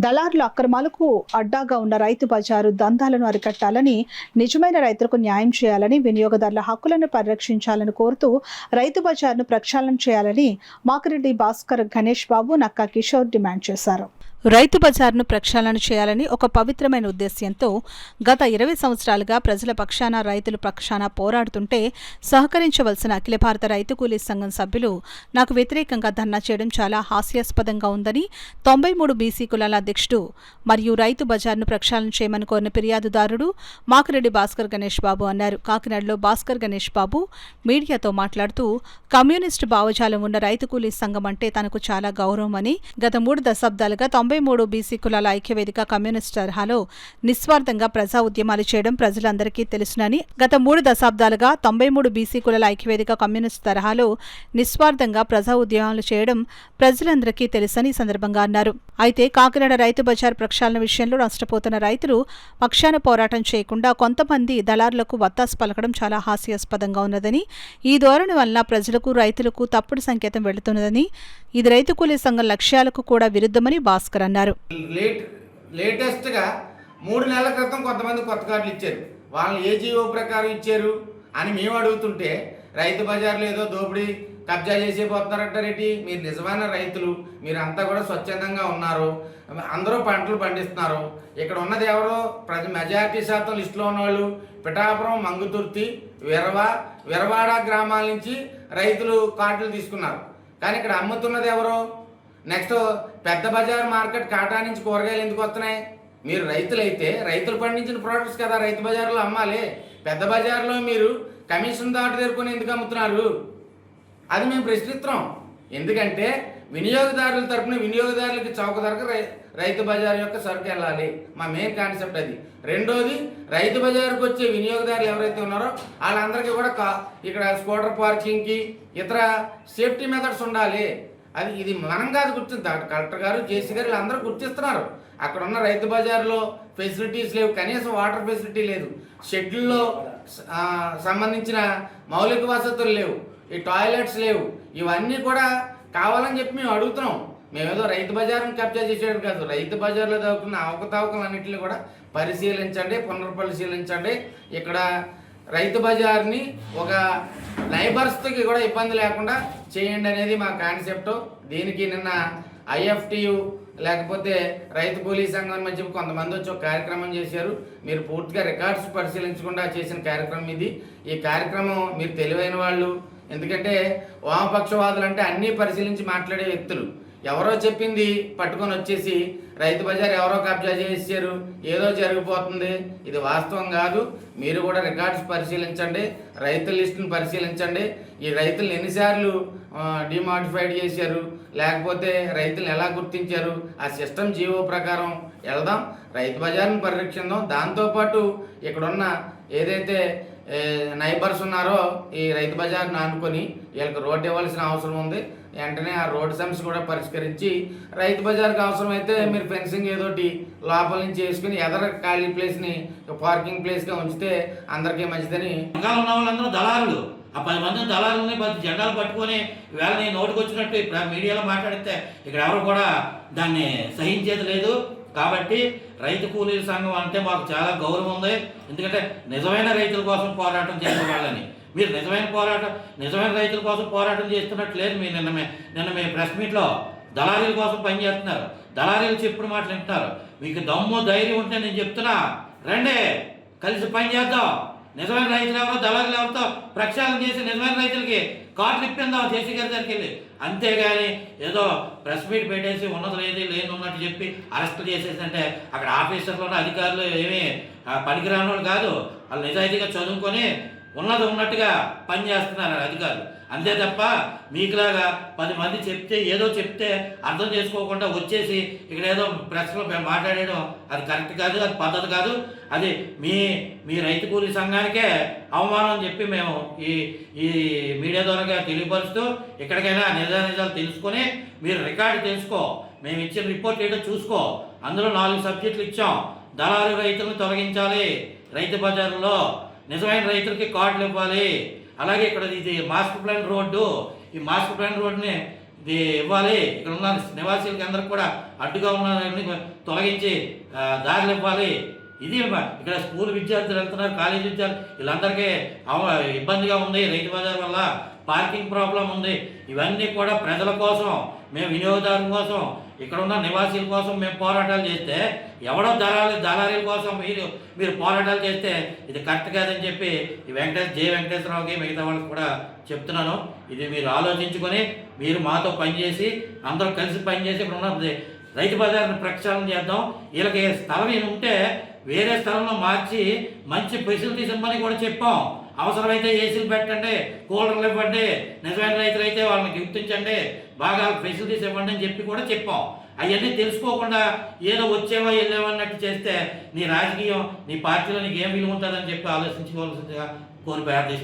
దళారుల అక్రమాలకు అడ్డాగా ఉన్న రైతు బజారు దందాలను అరికట్టాలని, నిజమైన రైతులకు న్యాయం చేయాలని, వినియోగదారుల హక్కులను పరిరక్షించాలని కోరుతూ రైతు బజార్ను ప్రక్షాళన చేయాలని మాకిరెడ్డి భాస్కర్ గణేష్ బాబు, నక్కా కిషోర్ డిమాండ్ చేశారు. రైతు బజార్ను ప్రక్షాళన చేయాలని ఒక పవిత్రమైన ఉద్దేశ్యంతో గత 20 సంవత్సరాలుగా ప్రజల పక్షాన, రైతుల పక్షాన పోరాడుతుంటే సహకరించవలసిన అఖిల భారత రైతు కూలీ సంఘం సభ్యులు నాకు వ్యతిరేకంగా ధర్నా చేయడం చాలా హాస్యాస్పదంగా ఉందని 93 బీసీ కులాల అధ్యక్షుడు మరియు రైతు బజార్ను ప్రక్షాళన చేయమని కోరిన ఫిర్యాదుదారుడు మాకిరెడ్డి భాస్కర్ గణేష్ బాబు అన్నారు. కాకినాడలో భాస్కర్ గణేష్ బాబు మీడియాతో మాట్లాడుతూ, కమ్యూనిస్టు భావజాలం ఉన్న రైతు కూలీ సంఘం అంటే తనకు చాలా గౌరవమని, గత 3 దశాబ్దాలుగా 93 బీసీ కులాల ఐక్యవేదిక కమ్యూనిస్టు తరహాలో నిస్వార్థంగా ప్రజా ఉద్యమాలు చేయడం ప్రజలందరికీ తెలుసునని, గత 3 దశాబ్దాలుగా 93 బీసీ కులాల ఐక్యవేదిక కమ్యూనిస్టు తరహాలో నిస్వార్థంగా ప్రజా ఉద్యమాలు చేయడం ప్రజలందరికీ తెలుసని ఈ సందర్భంగా అన్నారు. అయితే కాకినాడ రైతు బజార్ ప్రక్షాళన విషయంలో నష్టపోతున్న రైతులు పక్షాన పోరాటం చేయకుండా కొంతమంది దళారులకు వత్తాసు పలకడం చాలా హాస్యాస్పదంగా ఉన్నదని, ఈ ధోరణి వలన ప్రజలకు, రైతులకు తప్పుడు సంకేతం వెళుతున్నదని, ఇది రైతు కూలీ సంఘం లక్ష్యాలకు కూడా విరుద్ధమని భాస్కర్ అన్నారు. లేటెస్ట్గా 3 నెలల క్రితం కొంతమంది కొత్త కార్డులు ఇచ్చారు. వాళ్ళని ఏ జీవో ప్రకారం ఇచ్చారు అని మేము అడుగుతుంటే, రైతు బజార్లో ఏదో దోపిడీ కబ్జా చేసేపోతున్నారంటారేంటి? మీరు నిజమైన రైతులు, మీరంతా కూడా స్వచ్ఛందంగా ఉన్నారు, అందరూ పంటలు పండిస్తున్నారు. ఇక్కడ ఉన్నది ఎవరో మెజారిటీ శాతం లిస్టులో ఉన్నవాళ్ళు పిఠాపురం, మంగుతుర్తి, విరవాడ గ్రామాల నుంచి రైతులు కార్డులు తీసుకున్నారు. కానీ ఇక్కడ అమ్ముతున్నది ఎవరో? నెక్స్ట్ పెద్ద బజార్ మార్కెట్ కాటా నుంచి కూరగాయలు ఎందుకు వస్తున్నాయి? మీరు రైతులైతే రైతులు పండించిన ప్రోడక్ట్స్ కదా రైతు బజార్లో అమ్మాలి. పెద్ద బజార్లో మీరు కమిషన్ దాటి తెరుకొని ఎందుకు అమ్ముతున్నారు? అది మేము ప్రశ్నిస్తున్నాం. ఎందుకంటే వినియోగదారుల తరపున వినియోగదారులకి చౌక ధరకు రైతు బజార్ యొక్క సరుకు వెళ్ళాలి. మా మెయిన్ కాన్సెప్ట్ అది. రెండోది, రైతు బజార్కి వచ్చే వినియోగదారులు ఎవరైతే ఉన్నారో వాళ్ళందరికీ కూడా ఇక్కడ స్కూటర్ పార్కింగ్కి ఇతర సేఫ్టీ మెథడ్స్ ఉండాలి. ఇది మనం కాదు గుర్తించాలి, కలెక్టర్ గారు, జేసీ గారు వీళ్ళందరూ గుర్తిస్తున్నారు. అక్కడ ఉన్న రైతు బజార్లో ఫెసిలిటీస్ లేవు, కనీసం వాటర్ ఫెసిలిటీ లేదు, షెడ్యూల్లో సంబంధించిన మౌలిక వసతులు లేవు, ఈ టాయిలెట్స్ లేవు. ఇవన్నీ కూడా కావాలని చెప్పి మేము అడుగుతున్నాం. మేమేదో రైతు బజార్ని కబ్జా చేసేది కాదు. రైతు బజార్లో దొరుకుతున్న అవకతవకలన్నింటినీ కూడా పరిశీలించండి, పునర్పరిశీలించండి. ఇక్కడ రైతు బజార్ని ఒక నైబర్స్కి కూడా ఇబ్బంది లేకుండా చేయండి అనేది మా కాన్సెప్ట్. దీనికి నిన్న ఐఎఫ్టియు లేకపోతే రైతు కూలీ సంఘం మధ్య కొంతమంది వచ్చి ఒక కార్యక్రమం చేశారు. మీరు పూర్తిగా రికార్డ్స్ పరిశీలించకుండా చేసిన కార్యక్రమం ఇది. ఈ కార్యక్రమం మీరు తెలివైన వాళ్ళు, ఎందుకంటే వామపక్షవాదులు అంటే అన్నీ పరిశీలించి మాట్లాడే వ్యక్తులు. ఎవరో చెప్పింది పట్టుకొని వచ్చేసి రైతు బజార్ ఎవరో కబ్జా చేశారు, ఏదో జరిగిపోతుంది, ఇది వాస్తవం కాదు. మీరు కూడా రికార్డ్స్ పరిశీలించండి, రైతుల లిస్టును పరిశీలించండి. ఈ రైతులను ఎన్నిసార్లు డిమాడిఫైడ్ చేశారు, లేకపోతే రైతులను ఎలా గుర్తించారు, ఆ సిస్టమ్ జీవో ప్రకారం వెళ్దాం, రైతు బజార్ను పరిరక్షిద్దాం. దాంతోపాటు ఇక్కడున్న ఏదైతే నైబర్స్ ఉన్నారో ఈ రైతు బజార్ను ఆనుకొని వీళ్ళకి రోడ్డు ఇవ్వాల్సిన అవసరం ఉంది. వెంటనే ఆ రోడ్డు సమస్య కూడా పరిష్కరించి రైతు బజార్కి అవసరమైతే మీరు ఫెన్సింగ్ ఏదోటి లోపల నుంచి వేసుకుని ఎదర ఖాళీ ప్లేస్ని పార్కింగ్ ప్లేస్గా ఉంచితే అందరికీ మంచిదని. ఉన్న వాళ్ళందరూ దళారులు, ఆ 10 మంది దళారులని జెండాలు పట్టుకొని వేళని నోటికి వచ్చినట్టు మీడియాలో మాట్లాడితే ఇక్కడ ఎవరు కూడా దాన్ని సహించేది లేదు. కాబట్టి రైతు కూలీల సంఘం అంటే మాకు చాలా గౌరవం ఉంది. ఎందుకంటే నిజమైన రైతుల కోసం పోరాటం చేసే వాళ్ళని, మీరు నిజమైన రైతుల కోసం పోరాటం చేస్తున్నట్టు లేదు. మీరు నిన్న మీ ప్రెస్ మీట్లో దళారీల కోసం పనిచేస్తున్నారు, దళారీలు చెప్పుడు మాటలు వింటున్నారు. మీకు దమ్ము ధైర్యం ఉంటే నేను చెప్తున్నా, రండి కలిసి పని చేద్దాం. నిజమైన రైతులు ఎవరో దళారీలు ఎవరితో ప్రక్షాళన చేసి నిజమైన రైతులకి కార్డులు ఇప్పిందాం జేసీ గారి దగ్గరికి వెళ్ళి. అంతేగాని ఏదో ప్రెస్ మీట్ పెట్టేసి ఉన్నది లేని ఉన్నట్టు చెప్పి అరెస్ట్ చేసేసి అంటే అక్కడ ఆఫీసర్లు ఉన్న అధికారులు ఏమీ పనికిరాని వాళ్ళు కాదు. వాళ్ళు నిజాయితీగా చదువుకొని ఉన్నది ఉన్నట్టుగా పనిచేస్తున్నారు అధికారులు. అంతే తప్ప మీకులాగా 10 మంది ఏదో చెప్తే అర్థం చేసుకోకుండా వచ్చేసి ఇక్కడ ఏదో ప్రెస్లో మాట్లాడేయడం అది కరెక్ట్ కాదు, అది పద్ధతి కాదు. అది మీ రైతు కూలీ సంఘానికే అవమానం అని చెప్పి మేము ఈ మీడియా ద్వారా తెలియపరుస్తూ, ఇక్కడికైనా నిజాలు తెలుసుకొని మీరు రికార్డు తెలుసుకో, మేము ఇచ్చిన రిపోర్ట్ ఏదో చూసుకో. అందులో 4 సబ్జెక్టులు ఇచ్చాం. దళారు రైతులను తొలగించాలి, రైతు బజార్లో నిజమైన రైతులకి కార్డులు ఇవ్వాలి. అలాగే ఇక్కడ ఇది మాస్టర్ ప్లాన్ రోడ్డు, ఈ మాస్టర్ ప్లాన్ రోడ్డుని ఇది ఇవ్వాలి, ఇక్కడ ఉన్న నివాసీలకి అందరికి కూడా అడ్డుగా ఉన్న తొలగించి దారులు ఇవ్వాలి. ఇది ఇక్కడ స్కూల్ విద్యార్థులు వెళ్తున్నారు, కాలేజీ విద్యార్థులు, వీళ్ళందరికీ ఇబ్బందిగా ఉంది రైతు బజార్ వల్ల. పార్కింగ్ ప్రాబ్లం ఉంది. ఇవన్నీ కూడా ప్రజల కోసం, మేము వినియోగదారుల కోసం, ఇక్కడ ఉన్న నివాసీల కోసం మేము పోరాటాలు చేస్తే, ఎవడో దళారీల కోసం మీరు పోరాటాలు చేస్తే ఇది కరెక్ట్ కాదని చెప్పి ఈ వెంకటేశ్వరరావుకి మిగతా వాళ్ళకి కూడా చెప్తున్నాను. ఇది మీరు ఆలోచించుకొని మీరు మాతో పనిచేసి అందరూ కలిసి పనిచేసి ఇక్కడ ఉన్న రైతు బజార్ని ప్రక్షాళన చేద్దాం. వీళ్ళకి స్థలం ఉంటే వేరే స్థలంలో మార్చి మంచి ఫెసిలిటీస్ ఇవ్వమని కూడా చెప్పాం. అవసరమైతే ఏసీలు పెట్టండి, కూలర్లు ఇవ్వండి, నిజమైన రైతులు అయితే వాళ్ళని గుర్తించండి, బాగా ఫెసిలిటీస్ ఇవ్వండి అని చెప్పి కూడా చెప్పాం. అవన్నీ తెలుసుకోకుండా ఏదో వచ్చేవా వెళ్ళేవా అన్నట్టు చేస్తే నీ రాజకీయం, నీ పార్టీలో నీకు ఏం విలువ ఉంటుందని చెప్పి ఆలోచించుకోవాల్సిందిగా కోరి ప్రార్థిస్తున్నాను.